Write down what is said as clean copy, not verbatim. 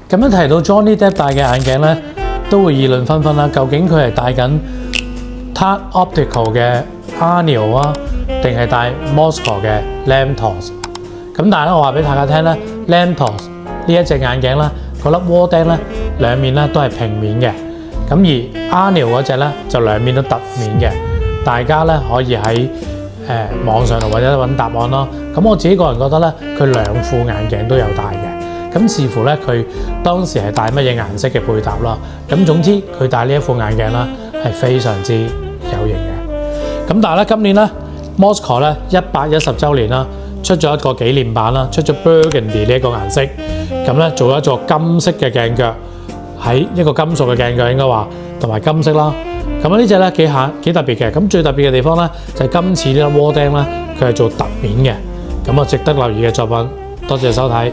咁樣提到 Johnny Depp 戴嘅眼鏡咧，都會議論紛紛啦。究竟佢係戴緊 Tarte Optical 嘅 Arneo 啊，定係戴 Mosco 嘅 Lantos？ 咁但係咧，我話俾大家聽咧 ，Lantos 呢一隻眼鏡咧，嗰粒窩釘咧兩面咧都係平面嘅。咁而 Arneo 嗰隻咧就兩面都凸面嘅。大家咧可以喺網上度或者揾答案咯。咁我自己個人覺得咧，佢兩副眼鏡都有戴嘅。咁視乎咧佢當時係戴乜嘢顏色嘅配搭啦。咁總之佢戴呢一副眼鏡啦係非常之有型嘅。咁但係咧今年咧 Mosco 咧110週年啦，出咗一個紀念版啦，出咗 Burgundy 呢一個顏色。咁咧做咗一座金色嘅鏡腳，喺一個金屬嘅鏡腳應該話，同埋金色啦。咁呢隻咧幾特別嘅。咁最特別嘅地方咧就係今次呢粒窩釘咧，佢係做凸面嘅。咁啊值得留意嘅作品。多謝收睇。